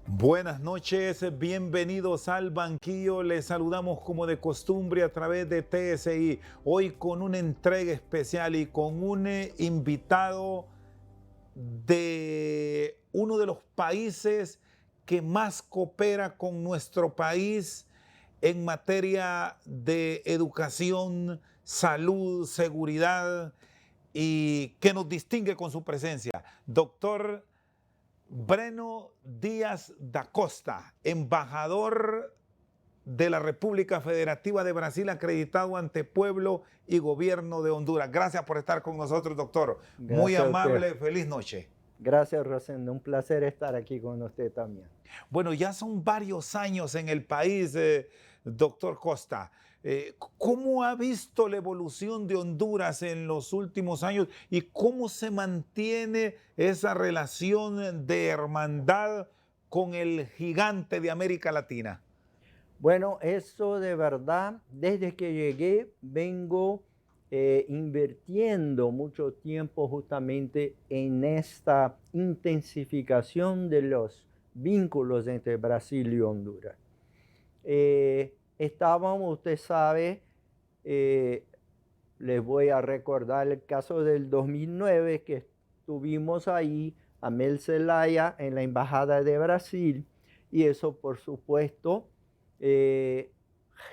Buenas noches, bienvenidos al banquillo. Les saludamos como de costumbre a través de TSI. Hoy con una entrega especial y con un invitado de uno de los países que más coopera con nuestro país en materia de educación, salud, seguridad y que nos distingue con su presencia. Doctor Breno Díaz da Costa, embajador de la República Federativa de Brasil, acreditado ante pueblo y gobierno de Honduras. Gracias por estar con nosotros, doctor. Muy Gracias a usted. amable, feliz noche. Gracias, Rosendo. Un placer estar aquí con usted también. Bueno, ya son varios años en el país, doctor Costa. ¿Cómo ha visto la evolución de Honduras en los últimos años y cómo se mantiene esa relación de hermandad con el gigante de América Latina? Bueno, eso de verdad, desde que llegué, vengo invirtiendo mucho tiempo justamente en esta intensificación de los vínculos entre Brasil y Honduras. Estábamos, usted sabe, eh, les voy a recordar el caso del 2009 que estuvimos ahí, a Mel Zelaya en la Embajada de Brasil, y eso por supuesto eh,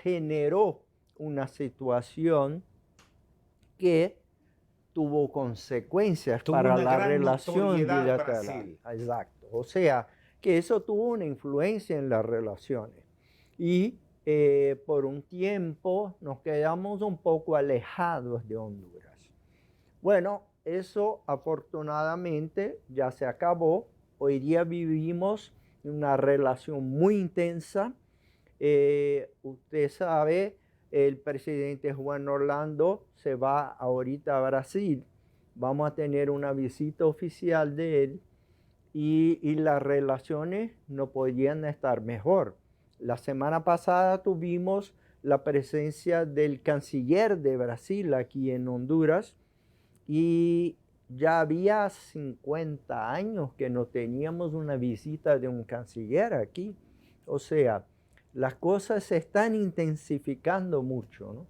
generó una situación que tuvo consecuencias Tuvo para una la gran relación notoriedad bilateral. Brasil. Exacto. O sea, que eso tuvo una influencia en las relaciones. Y por un tiempo nos quedamos un poco alejados de Honduras. Bueno, eso afortunadamente ya se acabó. Hoy día vivimos una relación muy intensa. Usted sabe, el presidente Juan Orlando se va ahorita a Brasil. Vamos a tener una visita oficial de él y las relaciones no podían estar mejor. La semana pasada tuvimos la presencia del canciller de Brasil aquí en Honduras y ya había 50 años que no teníamos una visita de un canciller aquí. O sea, las cosas se están intensificando mucho, ¿no?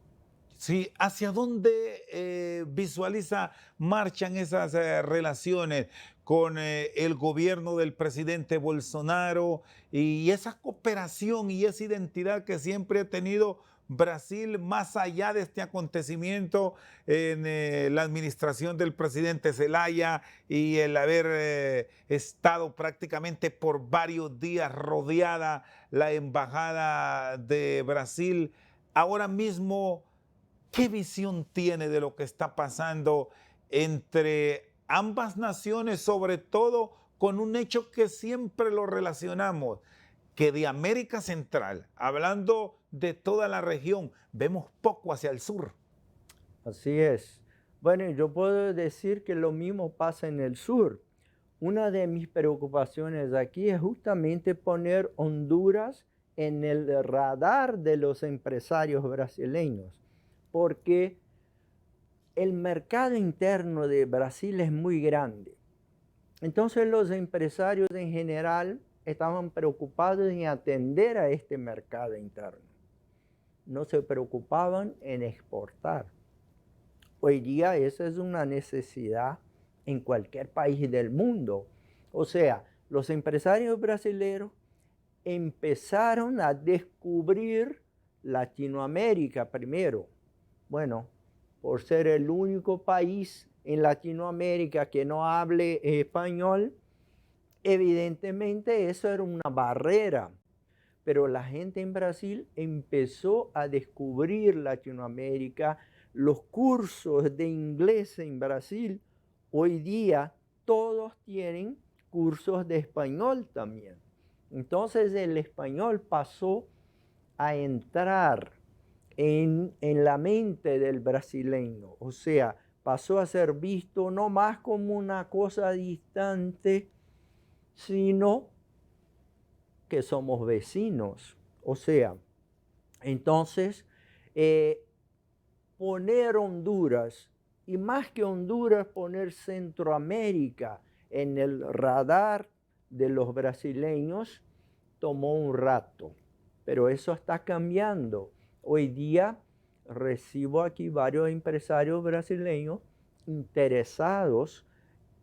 Sí, ¿hacia dónde visualiza marchan esas relaciones con el gobierno del presidente Bolsonaro y esa cooperación y esa identidad que siempre ha tenido Brasil más allá de este acontecimiento en la administración del presidente Zelaya y el haber estado prácticamente por varios días rodeada la embajada de Brasil? Ahora mismo, ¿qué visión tiene de lo que está pasando entre ambas naciones, sobre todo con un hecho que siempre lo relacionamos, que de América Central, hablando de toda la región, vemos poco hacia el sur? Así es. Bueno, yo puedo decir que lo mismo pasa en el sur. Una de mis preocupaciones aquí es justamente poner Honduras en el radar de los empresarios brasileños, porque el mercado interno de Brasil es muy grande. Entonces los empresarios en general estaban preocupados en atender a este mercado interno. No se preocupaban en exportar. Hoy día esa es una necesidad en cualquier país del mundo. O sea, los empresarios brasileños empezaron a descubrir Latinoamérica primero. Bueno, por ser el único país en Latinoamérica que no hable español, evidentemente eso era una barrera. Pero la gente en Brasil empezó a descubrir Latinoamérica, los cursos de inglés en Brasil. Hoy día todos tienen cursos de español también. Entonces el español pasó a entrar en la mente del brasileño. O sea, pasó a ser visto no más como una cosa distante, sino que somos vecinos. O sea, entonces, eh, poner Honduras, y más que Honduras, poner Centroamérica en el radar de los brasileños, tomó un rato, pero eso está cambiando. Hoy día recibo aquí varios empresarios brasileños interesados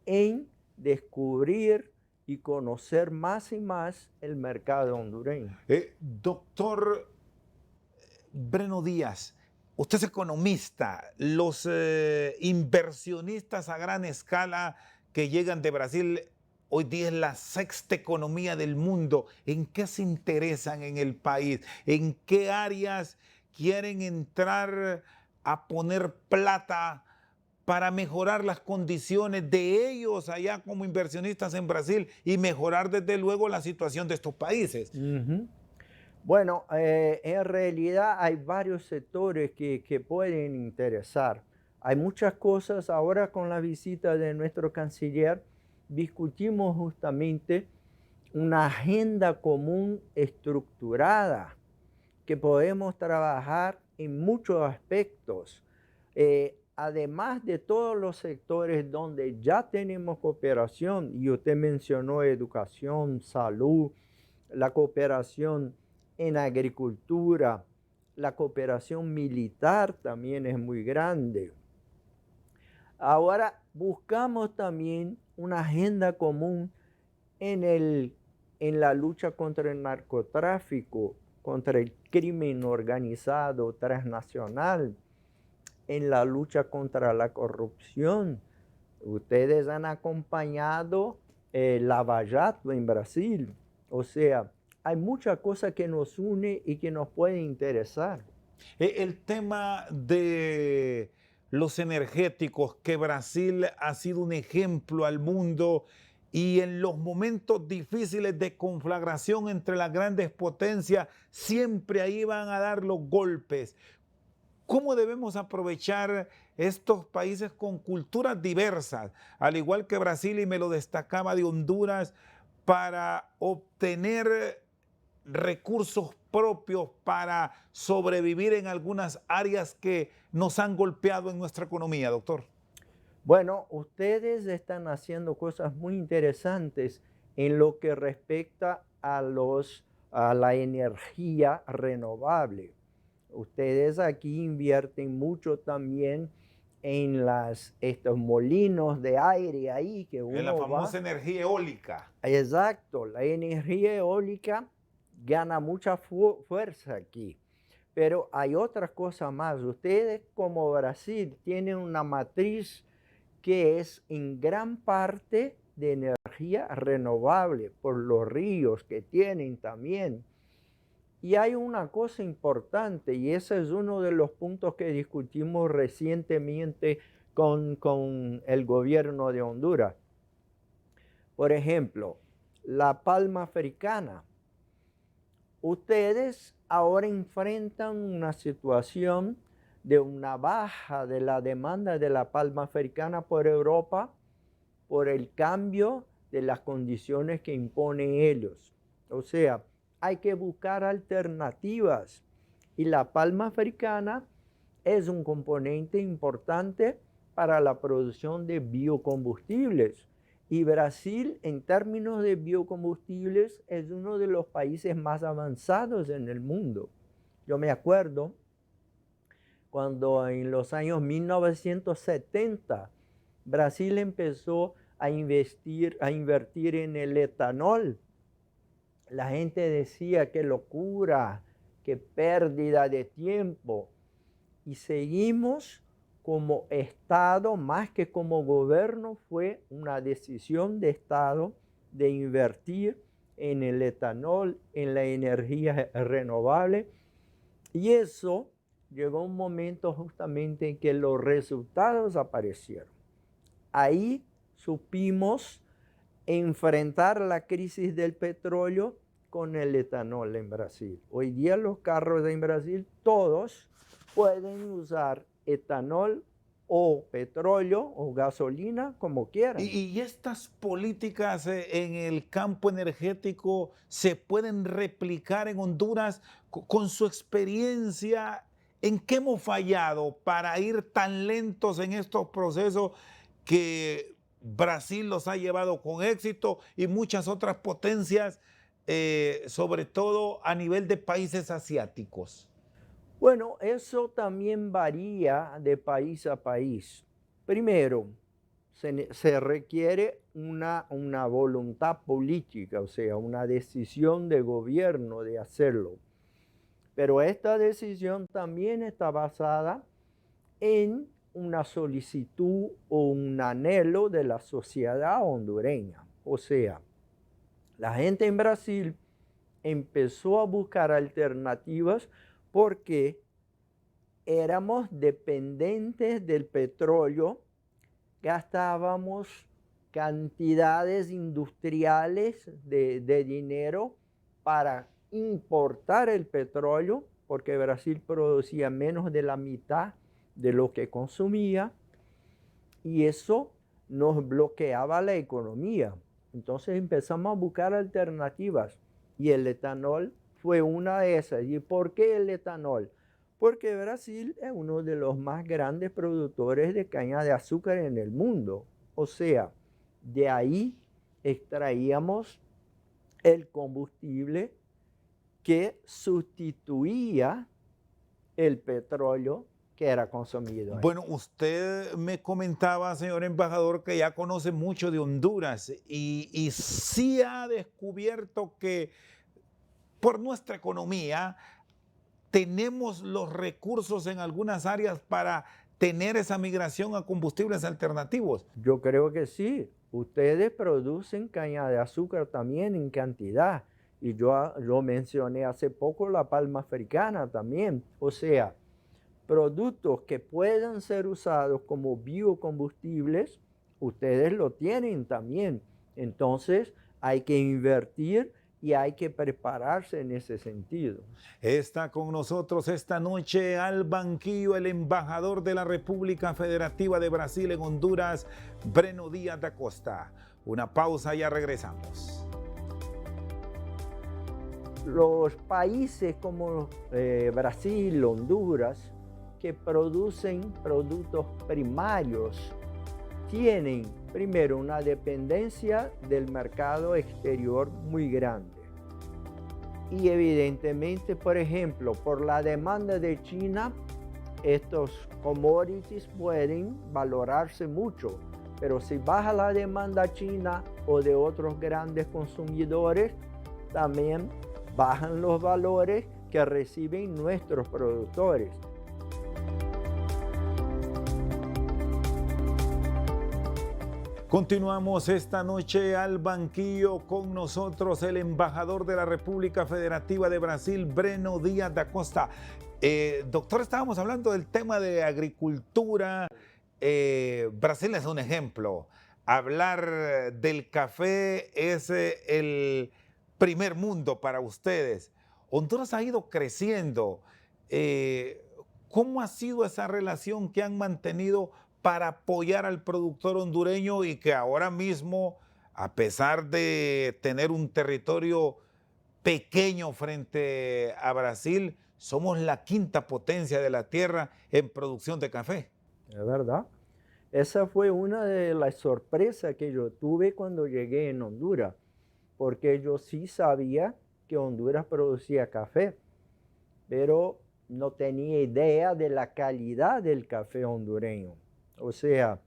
en descubrir y conocer más y más el mercado hondureño. Doctor Breno Díaz, usted es economista, los inversionistas a gran escala que llegan de Brasil, hoy día es la sexta economía del mundo. ¿En qué se interesan en el país? ¿En qué áreas quieren entrar a poner plata para mejorar las condiciones de ellos allá como inversionistas en Brasil y mejorar desde luego la situación de estos países? Bueno, en realidad hay varios sectores que pueden interesar. Hay muchas cosas. Ahora con la visita de nuestro canciller discutimos justamente una agenda común estructurada que podemos trabajar en muchos aspectos. Además de todos los sectores donde ya tenemos cooperación, y usted mencionó educación, salud, la cooperación en agricultura, la cooperación militar también es muy grande. Ahora buscamos también una agenda común en la lucha contra el narcotráfico, contra el crimen organizado transnacional, en la lucha contra la corrupción. Ustedes han acompañado Lava Jato en Brasil. O sea, hay muchas cosas que nos une y que nos pueden interesar. El tema de los energéticos, que Brasil ha sido un ejemplo al mundo y en los momentos difíciles de conflagración entre las grandes potencias, siempre ahí van a dar los golpes. ¿Cómo debemos aprovechar estos países con culturas diversas, al igual que Brasil, y me lo destacaba de Honduras, para obtener recursos propios para sobrevivir en algunas áreas que nos han golpeado en nuestra economía, doctor? Bueno, ustedes están haciendo cosas muy interesantes en lo que respecta a la energía renovable. Ustedes aquí invierten mucho también en estos molinos de aire ahí que uno En la va. famosa energía eólica. Exacto, la energía eólica gana mucha fuerza aquí. Pero hay otras cosas más. Ustedes como Brasil tienen una matriz que es en gran parte de energía renovable por los ríos que tienen también. Y hay una cosa importante, y ese es uno de los puntos que discutimos recientemente con el gobierno de Honduras. Por ejemplo, la palma africana. Ustedes ahora enfrentan una situación de una baja de la demanda de la palma africana por Europa por el cambio de las condiciones que imponen ellos. O sea, hay que buscar alternativas y la palma africana es un componente importante para la producción de biocombustibles. Y Brasil, en términos de biocombustibles, es uno de los países más avanzados en el mundo. Yo me acuerdo cuando en los años 1970 Brasil empezó a invertir en el etanol. La gente decía qué locura, qué pérdida de tiempo. Y seguimos como Estado, más que como gobierno, fue una decisión de Estado de invertir en el etanol, en la energía renovable. Y eso llegó un momento justamente en que los resultados aparecieron. Ahí supimos enfrentar la crisis del petróleo con el etanol en Brasil. Hoy día los carros en Brasil todos pueden usar etanol o petróleo o gasolina como quieran. ¿Y estas políticas en el campo energético se pueden replicar en Honduras con su experiencia? ¿En qué hemos fallado para ir tan lentos en estos procesos que Brasil los ha llevado con éxito y muchas otras potencias sobre todo a nivel de países asiáticos? Bueno, eso también varía de país a país. Primero, se requiere una voluntad política, o sea, una decisión de gobierno de hacerlo. Pero esta decisión también está basada en una solicitud o un anhelo de la sociedad hondureña. O sea, la gente en Brasil empezó a buscar alternativas porque éramos dependientes del petróleo, gastábamos cantidades industriales de dinero para importar el petróleo, porque Brasil producía menos de la mitad de lo que consumía, y eso nos bloqueaba la economía. Entonces empezamos a buscar alternativas y el etanol fue una de esas. ¿Y por qué el etanol? Porque Brasil es uno de los más grandes productores de caña de azúcar en el mundo. O sea, de ahí extraíamos el combustible que sustituía el petróleo que era consumido ahí. Bueno, usted me comentaba, señor embajador, que ya conoce mucho de Honduras y sí ha descubierto que por nuestra economía tenemos los recursos en algunas áreas para tener esa migración a combustibles alternativos. Yo creo que sí. Ustedes producen caña de azúcar también en cantidad. Y yo mencioné hace poco la palma africana también. O sea, productos que puedan ser usados como biocombustibles, ustedes lo tienen también. Entonces, hay que invertir y hay que prepararse en ese sentido. Está con nosotros esta noche al banquillo el embajador de la República Federativa de Brasil en Honduras, Breno Díaz da Costa. Una pausa y ya regresamos. Los países como Brasil, Honduras, que producen productos primarios, tienen primero una dependencia del mercado exterior muy grande. Y evidentemente, por ejemplo, por la demanda de China, estos commodities pueden valorarse mucho. Pero si baja la demanda china o de otros grandes consumidores, también bajan los valores que reciben nuestros productores. Continuamos esta noche al banquillo con nosotros el embajador de la República Federativa de Brasil, Breno Díaz da Costa. Doctor, estábamos hablando del tema de agricultura. Brasil es un ejemplo. Hablar del café es el primer mundo para ustedes. Honduras ha ido creciendo. ¿Cómo ha sido esa relación que han mantenido para apoyar al productor hondureño y que ahora mismo, a pesar de tener un territorio pequeño frente a Brasil, somos la quinta potencia de la tierra en producción de café? Es verdad. Esa fue una de las sorpresas que yo tuve cuando llegué en Honduras, porque yo sí sabía que Honduras producía café, pero no tenía idea de la calidad del café hondureño. O sea,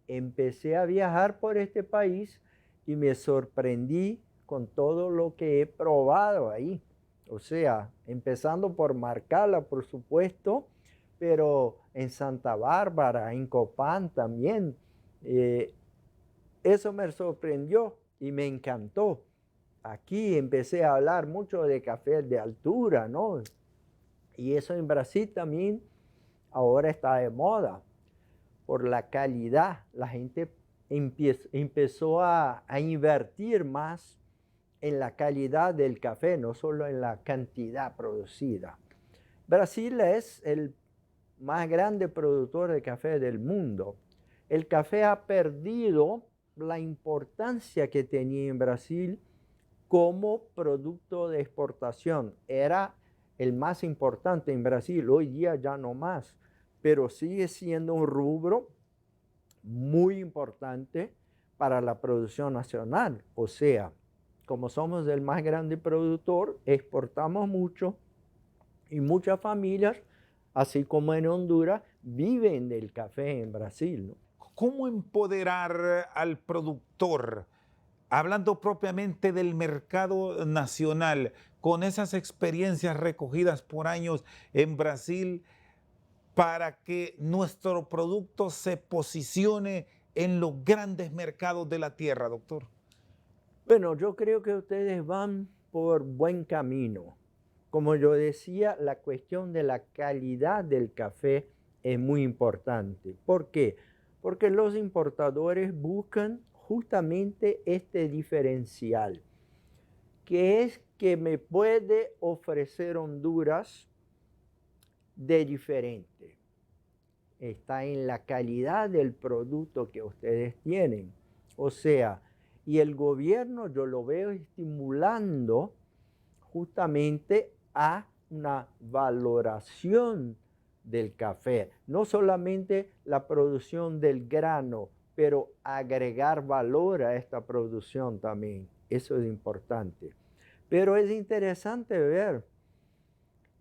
empecé a viajar por este país y me sorprendí con todo lo que he probado ahí. O sea, empezando por Marcala, por supuesto, pero en Santa Bárbara, en Copán también. Eso me sorprendió y me encantó. Aquí empecé a hablar mucho de café de altura, ¿no? Y eso en Brasil también ahora está de moda por la calidad. La gente empezó a invertir más en la calidad del café, no solo en la cantidad producida. Brasil es el más grande productor de café del mundo. El café ha perdido la importancia que tenía en Brasil como producto de exportación. Era el más importante en Brasil, hoy día ya no más, pero sigue siendo un rubro muy importante para la producción nacional. O sea, como somos el más grande productor, exportamos mucho y muchas familias, así como en Honduras, viven del café en Brasil, ¿no? ¿Cómo empoderar al productor, hablando propiamente del mercado nacional, con esas experiencias recogidas por años en Brasil, para que nuestro producto se posicione en los grandes mercados de la tierra, doctor? Bueno, yo creo que ustedes van por buen camino. Como yo decía, la cuestión de la calidad del café es muy importante. ¿Por qué? Porque los importadores buscan justamente este diferencial, que es que me puede ofrecer Honduras de diferente. Está en la calidad del producto que ustedes tienen. O sea, y el gobierno yo lo veo estimulando justamente a una valoración del café. No solamente la producción del grano, pero agregar valor a esta producción también. Eso es importante. Pero es interesante ver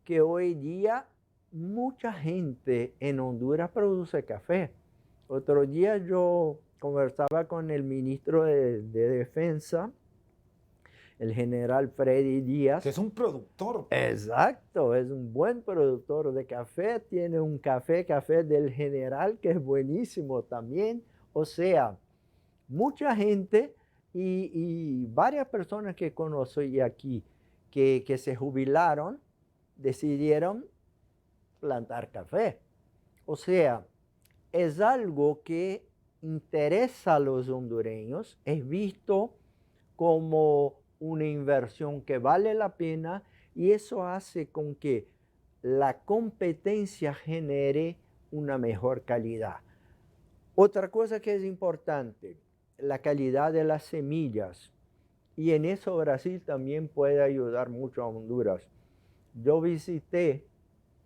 que hoy día mucha gente en Honduras produce café. Otro día yo conversaba con el ministro de Defensa, el general Freddy Que Díaz. es un productor. Exacto, es un buen productor de café, tiene un café del general que es buenísimo también. O sea, mucha gente y varias personas que conocí aquí que se jubilaron decidieron plantar café. O sea, es algo que interesa a los hondureños, es visto como una inversión que vale la pena y eso hace con que la competencia genere una mejor calidad. Otra cosa que es importante, la calidad de las semillas. Y en eso Brasil también puede ayudar mucho a Honduras. Yo visité,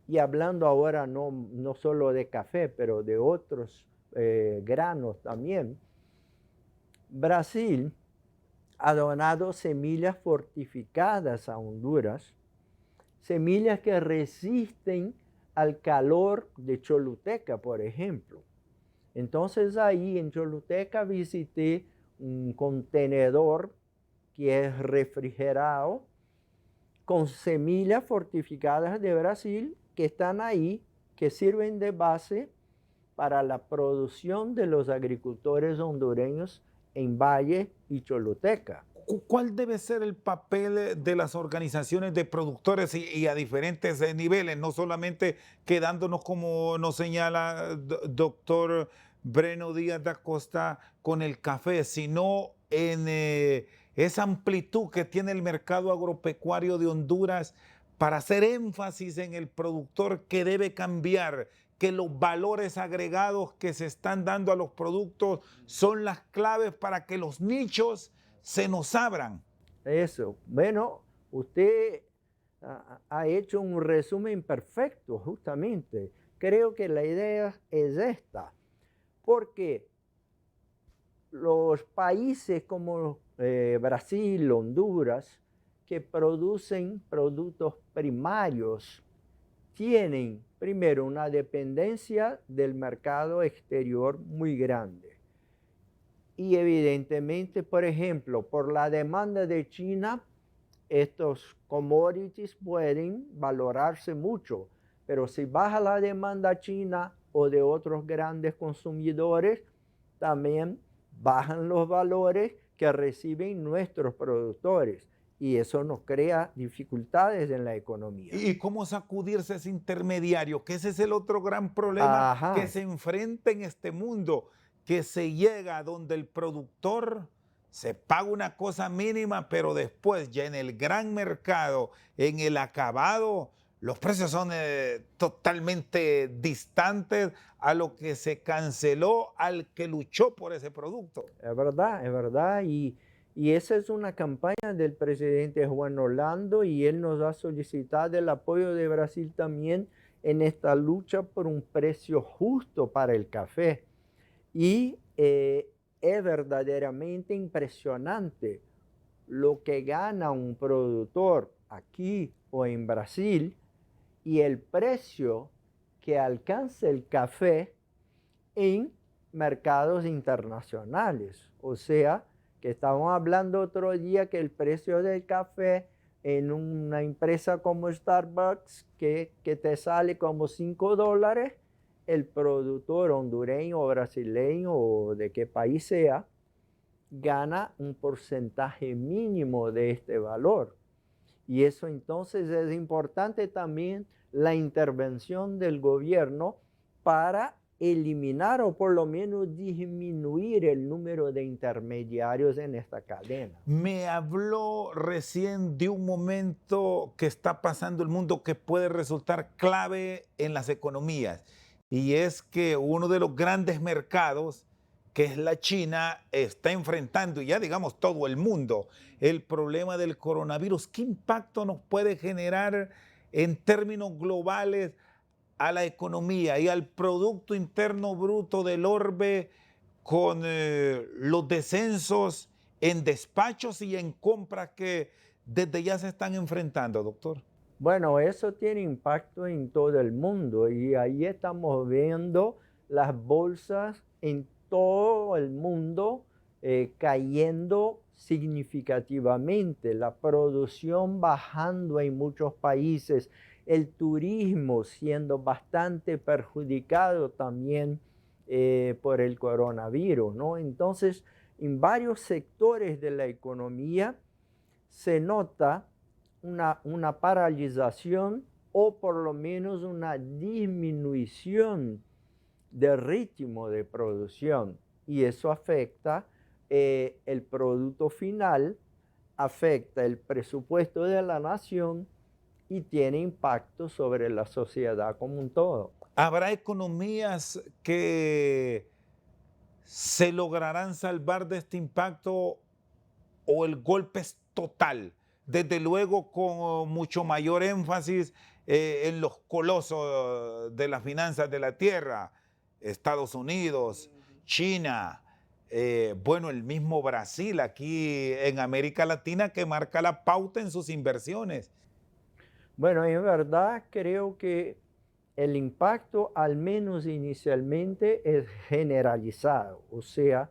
y hablando ahora no solo de café, pero de otros granos también, Brasil ha donado semillas fortificadas a Honduras, semillas que resisten al calor de Choluteca, por ejemplo. Entonces ahí en Choluteca visité un contenedor que es refrigerado con semillas fortificadas de Brasil que están ahí, que sirven de base para la producción de los agricultores hondureños en Valle y Choluteca. ¿Cuál debe ser el papel de las organizaciones de productores y a diferentes niveles? No solamente quedándonos, como nos señala doctor Breno Díaz da Costa, con el café, sino en esa amplitud que tiene el mercado agropecuario de Honduras para hacer énfasis en el productor que debe cambiar, que los valores agregados que se están dando a los productos son las claves para que los nichos se nos abran. Eso. Bueno, usted ha hecho un resumen perfecto, justamente. Creo que la idea es esta, porque los países como Brasil, Honduras, que producen productos primarios, tienen primero una dependencia del mercado exterior muy grande. Y evidentemente, por ejemplo, por la demanda de China, estos commodities pueden valorarse mucho, pero si baja la demanda china o de otros grandes consumidores, también bajan los valores que reciben nuestros productores y eso nos crea dificultades en la economía. ¿Y cómo sacudirse ese intermediario? Que ese es el otro gran problema Ajá. que se enfrenta en este mundo, que se llega donde el productor se paga una cosa mínima, pero después ya en el gran mercado, en el acabado, los precios son totalmente distantes a lo que se canceló al que luchó por ese producto. Es verdad. Y esa es una campaña del presidente Juan Orlando y él nos ha solicitado el apoyo de Brasil también en esta lucha por un precio justo para el café. Y es verdaderamente impresionante lo que gana un productor aquí o en Brasil y el precio que alcanza el café en mercados internacionales. O sea, que estábamos hablando otro día que el precio del café en una empresa como Starbucks que te sale como $5, el productor hondureño o brasileño o de qué país sea, gana un porcentaje mínimo de este valor. Y eso entonces es importante también la intervención del gobierno para eliminar o por lo menos disminuir el número de intermediarios en esta cadena. Me habló recién de un momento que está pasando el mundo que puede resultar clave en las economías, y es que uno de los grandes mercados, que es la China, está enfrentando, y ya digamos todo el mundo, el problema del coronavirus. ¿Qué impacto nos puede generar en términos globales a la economía y al Producto Interno Bruto del orbe con los descensos en despachos y en compras que desde ya se están enfrentando, doctor? Bueno, eso tiene impacto en todo el mundo y ahí estamos viendo las bolsas en todo el mundo cayendo significativamente, la producción bajando en muchos países, el turismo siendo bastante perjudicado también por el coronavirus, ¿no? Entonces, en varios sectores de la economía se nota una paralización o por lo menos una disminución del ritmo de producción. Y eso afecta el producto final, afecta el presupuesto de la nación y tiene impacto sobre la sociedad como un todo. ¿Habrá economías que se lograrán salvar de este impacto o el golpe es total? Desde luego con mucho mayor énfasis en los colosos de las finanzas de la tierra, Estados Unidos, China, bueno, el mismo Brasil aquí en América Latina que marca la pauta en sus inversiones. Bueno, en verdad creo que el impacto, al menos inicialmente, es generalizado, o sea,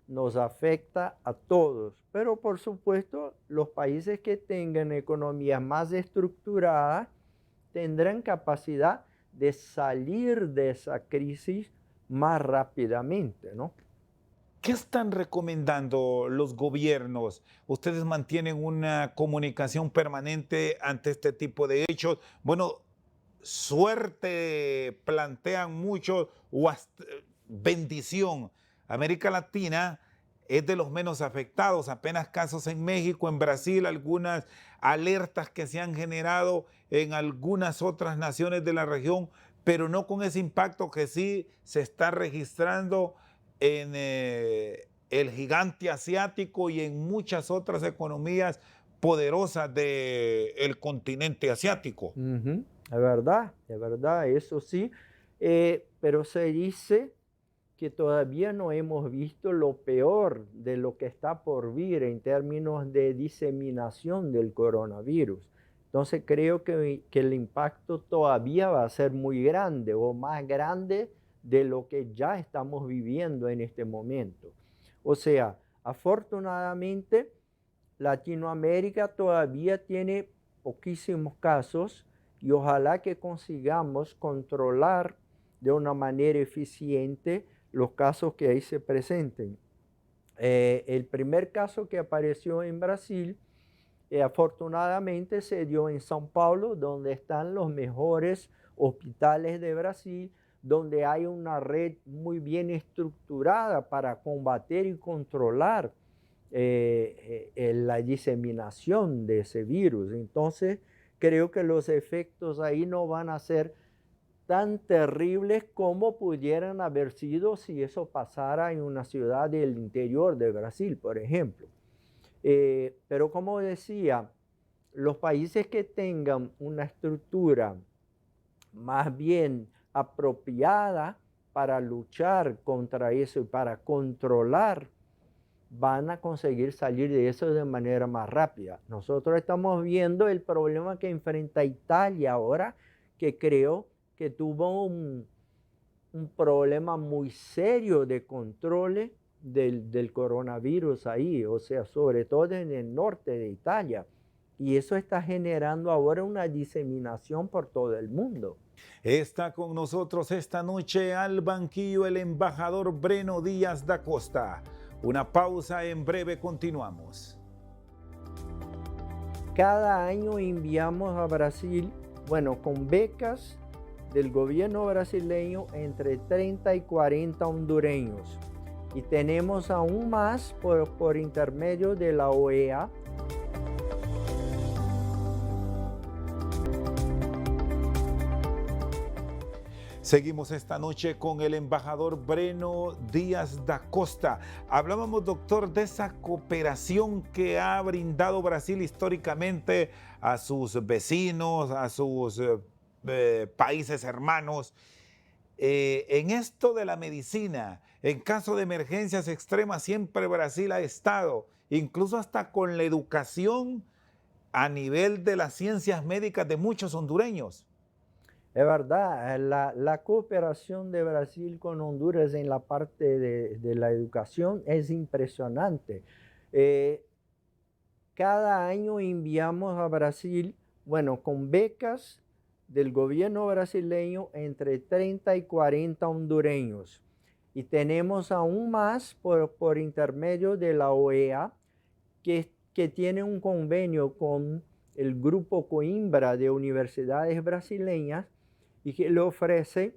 nos afecta a todos. Pero por supuesto, los países que tengan economías más estructuradas tendrán capacidad de salir de esa crisis más rápidamente, ¿no? ¿Qué están recomendando los gobiernos? ¿Ustedes mantienen una comunicación permanente ante este tipo de hechos? Bueno, suerte plantean muchos o hasta bendición. América Latina es de los menos afectados, apenas casos en México, en Brasil, algunas alertas que se han generado en algunas otras naciones de la región, pero no con ese impacto que sí se está registrando en el gigante asiático y en muchas otras economías poderosas del continente asiático. Ujú. Es verdad, eso sí, pero se dice que todavía no hemos visto lo peor de lo que está por vir en términos de diseminación del coronavirus. Entonces creo que el impacto todavía va a ser muy grande o más grande de lo que ya estamos viviendo en este momento. O sea, afortunadamente, Latinoamérica todavía tiene poquísimos casos y ojalá que consigamos controlar de una manera eficiente los casos que ahí se presenten. El primer caso que apareció en Brasil, afortunadamente se dio en São Paulo, donde están los mejores hospitales de Brasil, donde hay una red muy bien estructurada para combatir y controlar la diseminación de ese virus. Entonces, creo que los efectos ahí no van a ser tan terribles como pudieran haber sido si eso pasara en una ciudad del interior de Brasil, por ejemplo. Pero como decía, los países que tengan una estructura más bien apropiada para luchar contra eso y para controlar van a conseguir salir de eso de manera más rápida. Nosotros estamos viendo el problema que enfrenta Italia ahora, que creo que tuvo un problema muy serio de control del coronavirus ahí, o sea, sobre todo en el norte de Italia. Y eso está generando ahora una diseminación por todo el mundo. Está con nosotros esta noche al banquillo el embajador Breno Díaz da Costa. Una pausa, en breve continuamos. Cada año enviamos a Brasil, bueno, con becas del gobierno brasileño entre 30 y 40 hondureños. Y tenemos aún más por intermedio de la OEA. Seguimos esta noche con el embajador Breno Díaz da Costa. Hablábamos, doctor, de esa cooperación que ha brindado Brasil históricamente a sus vecinos, a sus países hermanos. En esto de la medicina, en caso de emergencias extremas, siempre Brasil ha estado, incluso hasta con la educación a nivel de las ciencias médicas de muchos hondureños. Es verdad, la cooperación de Brasil con Honduras en la parte de la educación es impresionante. Cada año enviamos a Brasil, bueno, con becas del gobierno brasileño entre 30 y 40 hondureños. Y tenemos aún más por intermedio de la OEA, que tiene un convenio con el grupo Coimbra de universidades brasileñas y que le ofrece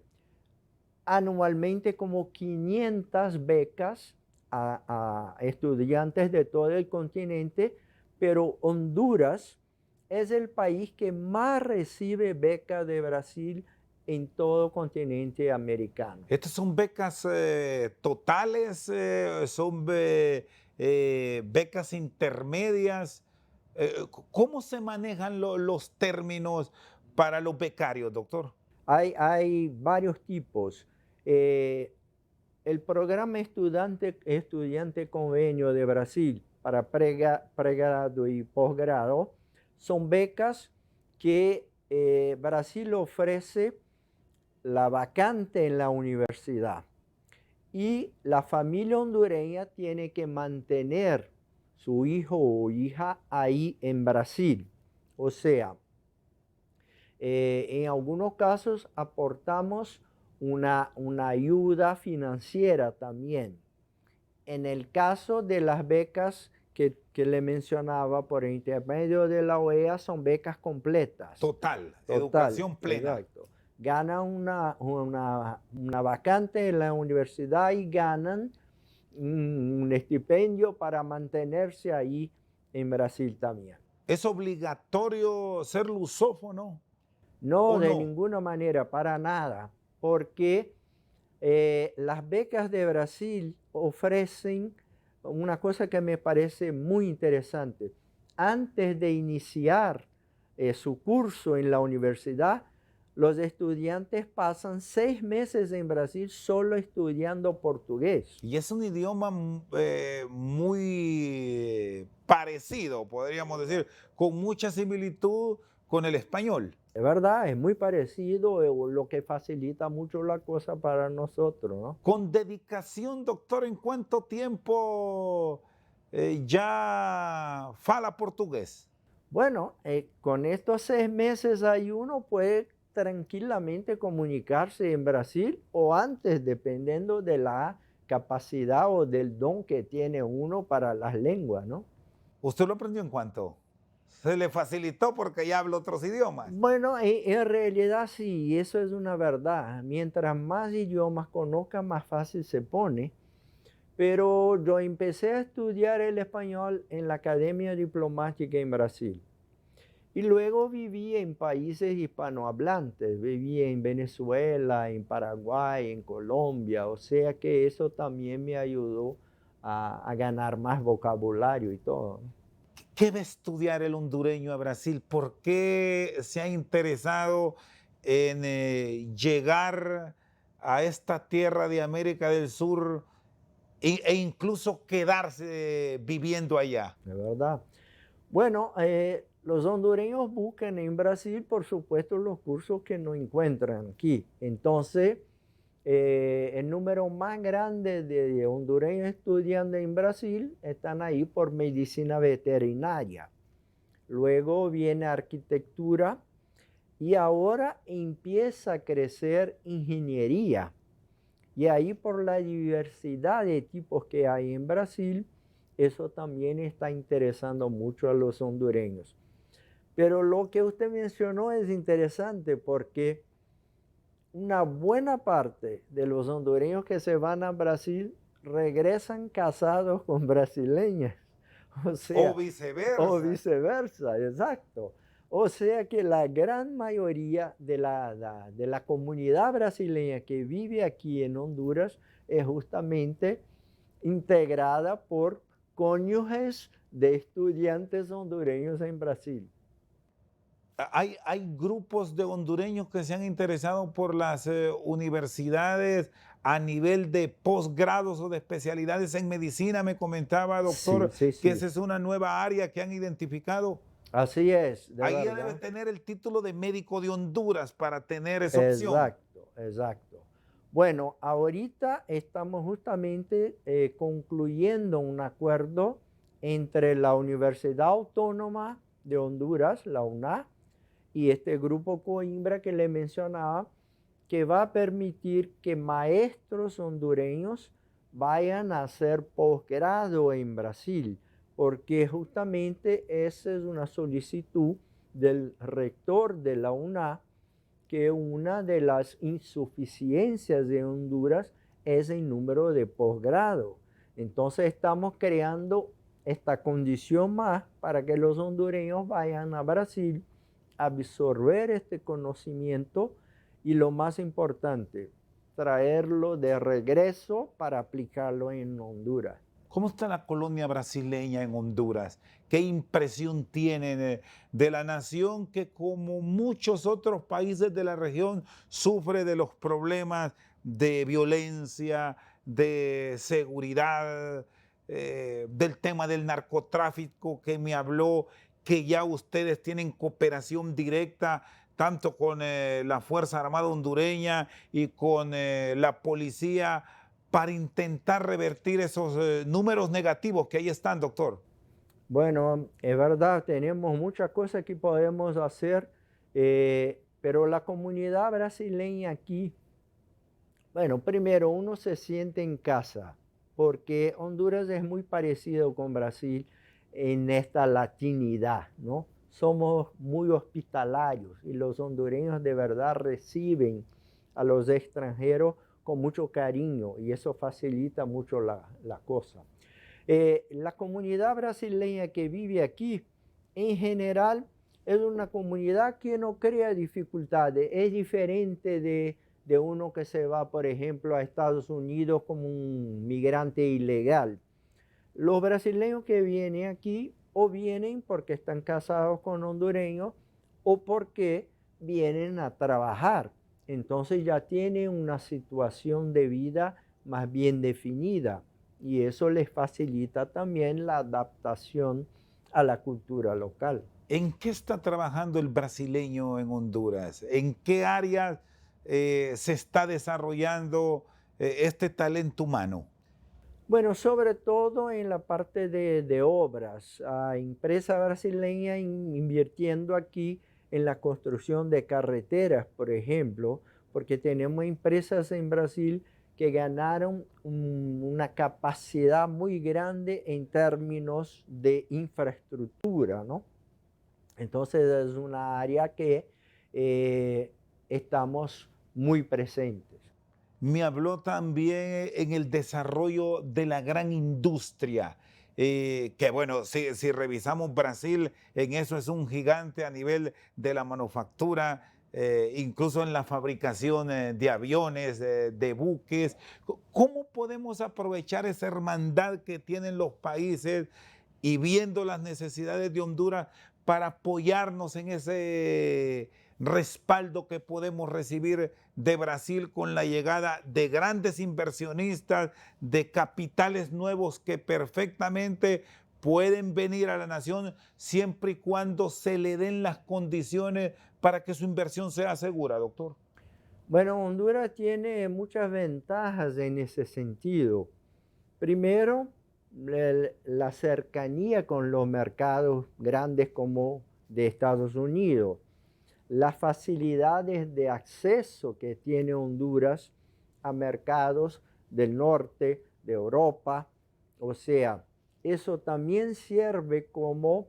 anualmente como 500 becas a estudiantes de todo el continente, pero Honduras es el país que más recibe becas de Brasil en todo el continente americano. ¿Estas son becas totales? ¿Son becas intermedias? ¿Cómo se manejan los términos para los becarios, doctor? Hay varios tipos. El programa estudiante convenio de Brasil para pregrado y posgrado son becas que Brasil ofrece la vacante en la universidad y la familia hondureña tiene que mantener su hijo o hija ahí en Brasil. O sea, en algunos casos aportamos una ayuda financiera también. En el caso de las becas que le mencionaba por intermedio de la OEA, son becas completas. Total, educación plena. Exacto. Ganan una vacante en la universidad y ganan un estipendio para mantenerse ahí en Brasil también. ¿Es obligatorio ser lusófono? No, de ninguna manera, para nada, porque las becas de Brasil ofrecen una cosa que me parece muy interesante. Antes de iniciar su curso en la universidad, los estudiantes pasan 6 meses en Brasil solo estudiando portugués. Y es un idioma muy parecido, podríamos decir, con mucha similitud con el español. Es verdad, es muy parecido, lo que facilita mucho la cosa para nosotros, ¿no? Con dedicación, doctor, ¿en cuánto tiempo ya fala portugués? Bueno, con estos 6 meses ahí uno puede tranquilamente comunicarse en Brasil o antes, dependiendo de la capacidad o del don que tiene uno para las lenguas, ¿no? ¿Usted lo aprendió en cuánto? ¿Se le facilitó porque ya habla otros idiomas? Bueno, en realidad sí, eso es una verdad. Mientras más idiomas conozca, más fácil se pone. Pero yo empecé a estudiar el español en la Academia Diplomática en Brasil. Y luego viví en países hispanohablantes, viví en Venezuela, en Paraguay, en Colombia, o sea que eso también me ayudó a ganar más vocabulario y todo, ¿no? ¿Qué va a estudiar el hondureño a Brasil? ¿Por qué se ha interesado en llegar a esta tierra de América del Sur e incluso quedarse viviendo allá. ¿De verdad? Bueno, los hondureños buscan en Brasil, por supuesto, los cursos que no encuentran aquí. Entonces, el número más grande de hondureños estudiando en Brasil están ahí por medicina veterinaria. Luego viene arquitectura y ahora empieza a crecer ingeniería. Y ahí por la diversidad de tipos que hay en Brasil, eso también está interesando mucho a los hondureños. Pero lo que usted mencionó es interesante porque una buena parte de los hondureños que se van a Brasil regresan casados con brasileñas. O sea, o Viceversa. viceversa, exacto. O sea que la gran mayoría de la comunidad brasileña que vive aquí en Honduras es justamente integrada por cónyuges de estudiantes hondureños en Brasil. Hay grupos de hondureños que se han interesado por las universidades a nivel de posgrados o de especialidades en medicina. Me comentaba, Sí, doctor, sí, que sí. esa es una nueva área que han identificado. Así es, de Ahí ya debe verdad. tener el título de médico de Honduras para tener esa opción. Exacto, exacto. Bueno, ahorita estamos justamente concluyendo un acuerdo entre la Universidad Autónoma de Honduras, la UNA, y este grupo Coimbra que le mencionaba, que va a permitir que maestros hondureños vayan a hacer posgrado en Brasil, porque justamente esa es una solicitud del rector de la UNA, que una de las insuficiencias de Honduras es el número de posgrado. Entonces estamos creando esta condición más para que los hondureños vayan a Brasil a absorber este conocimiento y lo más importante, traerlo de regreso para aplicarlo en Honduras. ¿Cómo está la colonia brasileña en Honduras? ¿Qué impresión tienen de la nación que, como muchos otros países de la región, sufre de los problemas de violencia, de seguridad, del tema del narcotráfico que me habló, que ya ustedes tienen cooperación directa tanto con la Fuerza Armada hondureña y con la policía para intentar revertir esos números negativos que ahí están, doctor? Bueno, es verdad, tenemos muchas cosas que podemos hacer, pero la comunidad brasileña aquí, bueno, primero uno se siente en casa, porque Honduras es muy parecido con Brasil en esta latinidad, ¿no? Somos muy hospitalarios y los hondureños de verdad reciben a los extranjeros con mucho cariño y eso facilita mucho la cosa. La comunidad brasileña que vive aquí, en general, es una comunidad que no crea dificultades. Es diferente de uno que se va, por ejemplo, a Estados Unidos como un migrante ilegal. Los brasileños que vienen aquí o vienen porque están casados con hondureños o porque vienen a trabajar. Entonces ya tienen una situación de vida más bien definida y eso les facilita también la adaptación a la cultura local. ¿En qué está trabajando el brasileño en Honduras? ¿En qué áreas se está desarrollando este talento humano? Bueno, sobre todo en la parte de obras. Hay empresas brasileñas invirtiendo aquí en la construcción de carreteras, por ejemplo, porque tenemos empresas en Brasil que ganaron una capacidad muy grande en términos de infraestructura, ¿no? Entonces es una área que estamos muy presentes. Me habló también en el desarrollo de la gran industria, que bueno, si revisamos Brasil, en eso es un gigante a nivel de la manufactura, incluso en la fabricación de aviones, de buques. ¿Cómo podemos aprovechar esa hermandad que tienen los países y viendo las necesidades de Honduras para apoyarnos en ese respaldo que podemos recibir de Brasil con la llegada de grandes inversionistas, de capitales nuevos que perfectamente pueden venir a la nación siempre y cuando se le den las condiciones para que su inversión sea segura, doctor? Bueno, Honduras tiene muchas ventajas en ese sentido. Primero, la cercanía con los mercados grandes como de Estados Unidos, las facilidades de acceso que tiene Honduras a mercados del norte, de Europa. O sea, eso también sirve como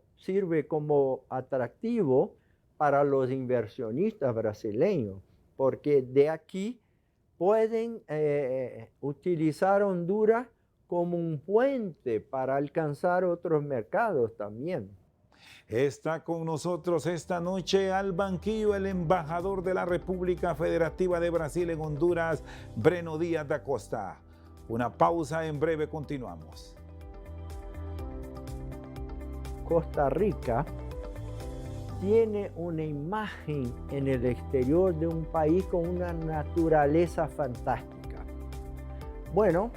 atractivo para los inversionistas brasileños, porque de aquí pueden utilizar Honduras como un puente para alcanzar otros mercados también. Está con nosotros esta noche al banquillo el embajador de la República Federativa de Brasil en Honduras, Breno Díaz da Costa. Una pausa, en breve continuamos. Costa Rica tiene una imagen en el exterior de un país con una naturaleza fantástica. Bueno,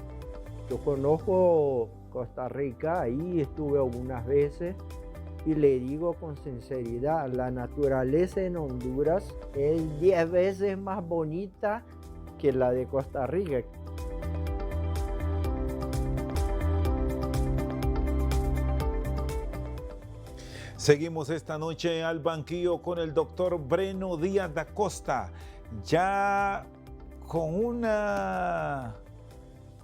yo conozco Costa Rica, ahí estuve algunas veces y le digo con sinceridad, la naturaleza en Honduras es 10 veces más bonita que la de Costa Rica. Seguimos esta noche al banquillo con el doctor Breno Díaz da Costa, ya con una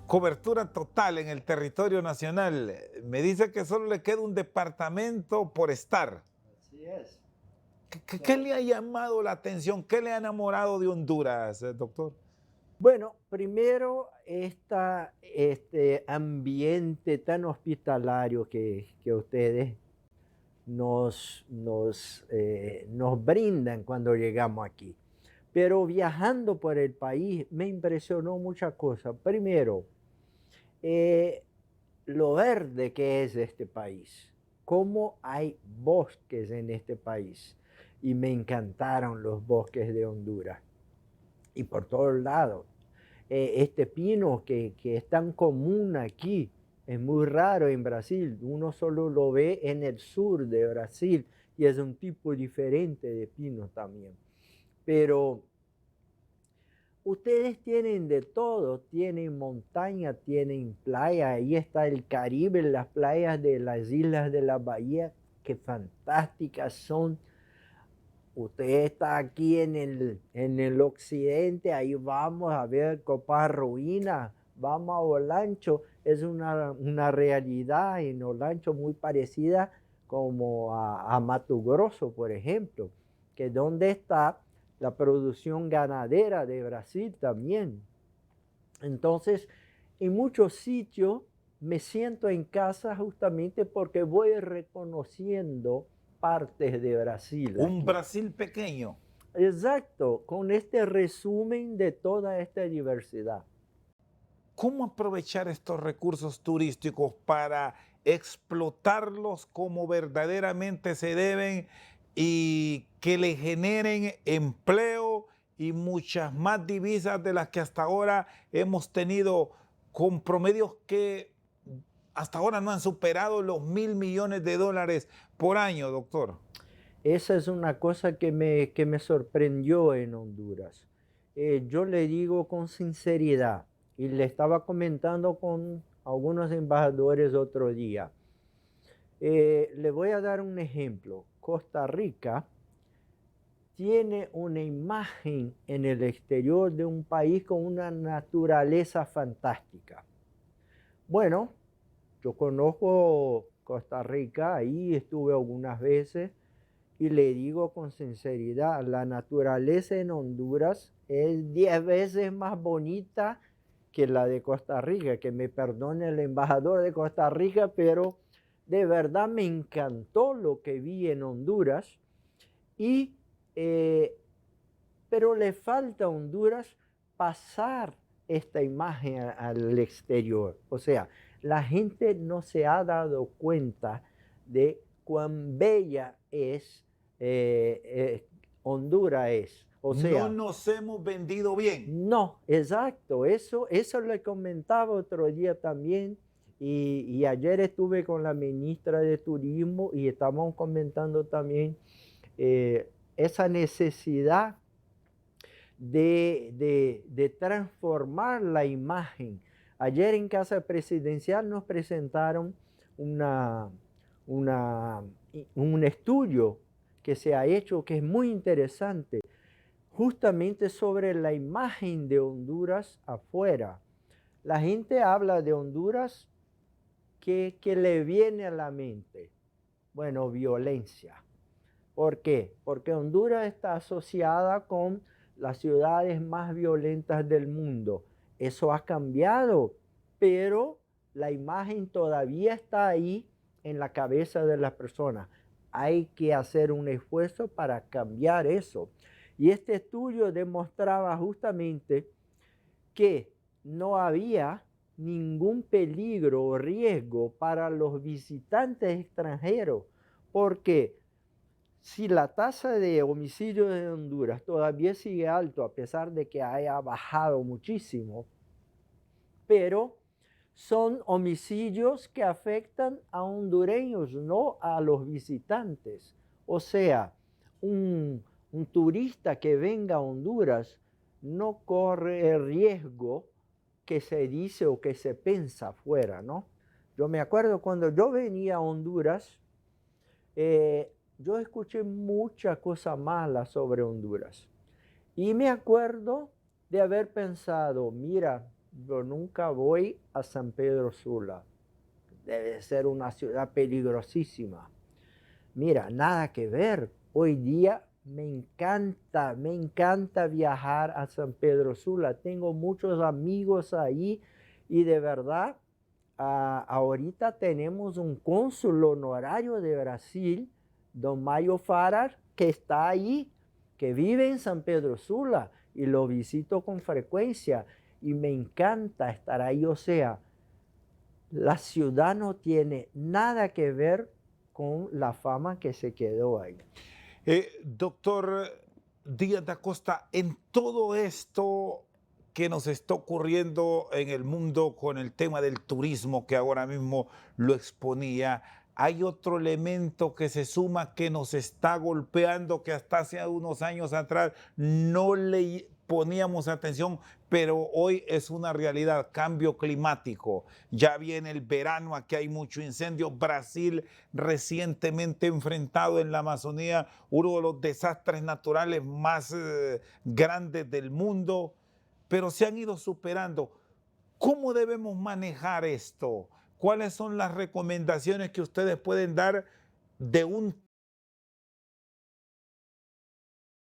cobertura total en el territorio nacional. Me dice que solo le queda un departamento por estar. Así es. ¿Qué le ha llamado la atención? ¿Qué le ha enamorado de Honduras, doctor? Bueno, primero este ambiente tan hospitalario que ustedes nos brindan cuando llegamos aquí. Pero viajando por el país me impresionó muchas cosas. Primero, lo verde que es este país, cómo hay bosques en este país. Y me encantaron los bosques de Honduras. Y por todos lados. Este pino que es tan común aquí, es muy raro en Brasil. Uno solo lo ve en el sur de Brasil y es un tipo diferente de pino también. Pero ustedes tienen de todo, tienen montaña, tienen playa, ahí está el Caribe, las playas de las islas de la bahía, que fantásticas son. Usted está aquí en el occidente, ahí vamos a ver Copa Ruina, vamos a Olancho, es una realidad en Olancho muy parecida como a Mato Grosso, por ejemplo, que es donde está la producción ganadera de Brasil también. Entonces, en muchos sitios me siento en casa justamente porque voy reconociendo partes de Brasil. Un Aquí. Brasil pequeño. Exacto, con este resumen de toda esta diversidad. ¿Cómo aprovechar estos recursos turísticos para explotarlos como verdaderamente se deben y que le generen empleo y muchas más divisas de las que hasta ahora hemos tenido, con promedios que hasta ahora no han superado los $1.000 millones por año, doctor? Esa es una cosa que me sorprendió en Honduras. Yo le digo con sinceridad, y le estaba comentando con algunos embajadores otro día. Le voy a dar un ejemplo. Costa Rica tiene una imagen en el exterior de un país con una naturaleza fantástica. Bueno, yo conozco Costa Rica, ahí estuve algunas veces y le digo con sinceridad, la naturaleza en Honduras es 10 veces más bonita que la de Costa Rica, que me perdone el embajador de Costa Rica, pero de verdad me encantó lo que vi en Honduras, pero le falta a Honduras pasar esta imagen al exterior. O sea, la gente no se ha dado cuenta de cuán bella es Honduras es. O sea, no nos hemos vendido bien. no, exacto, eso le comentaba otro día también y ayer estuve con la ministra de Turismo y estábamos comentando también esa necesidad de transformar la imagen. Ayer en Casa Presidencial nos presentaron una, un estudio que se ha hecho que es muy interesante justamente sobre la imagen de Honduras afuera. La gente habla de Honduras que le viene a la mente. Bueno, violencia. ¿Por qué? Porque Honduras está asociada con las ciudades más violentas del mundo. Eso ha cambiado, pero la imagen todavía está ahí en la cabeza de las personas. Hay que hacer un esfuerzo para cambiar eso. Y este estudio demostraba justamente que no había ningún peligro o riesgo para los visitantes extranjeros, porque si la tasa de homicidios de Honduras todavía sigue alto, a pesar de que haya bajado muchísimo, pero son homicidios que afectan a hondureños, no a los visitantes. O sea, un turista que venga a Honduras no corre el riesgo que se dice o que se piensa afuera, ¿no? Yo me acuerdo cuando yo venía a Honduras, yo escuché muchas cosas malas sobre Honduras. Y me acuerdo de haber pensado, mira, yo nunca voy a San Pedro Sula. Debe ser una ciudad peligrosísima. Mira, nada que ver. Hoy día me encanta viajar a San Pedro Sula. Tengo muchos amigos ahí y de verdad, ahorita tenemos un cónsul honorario de Brasil, don Mayo Farar, que está ahí, que vive en San Pedro Sula y lo visito con frecuencia y me encanta estar ahí. O sea, la ciudad no tiene nada que ver con la fama que se quedó ahí. Doctor Díaz da Costa, en todo esto que nos está ocurriendo en el mundo con el tema del turismo que ahora mismo lo exponía, hay otro elemento que se suma que nos está golpeando que hasta hace unos años atrás no le poníamos atención, pero hoy es una realidad, cambio climático. Ya viene el verano, aquí hay mucho incendio. Brasil recientemente enfrentado en la Amazonía uno de los desastres naturales más grandes del mundo, pero se han ido superando. ¿Cómo debemos manejar esto? ¿Cuáles son las recomendaciones que ustedes pueden dar de un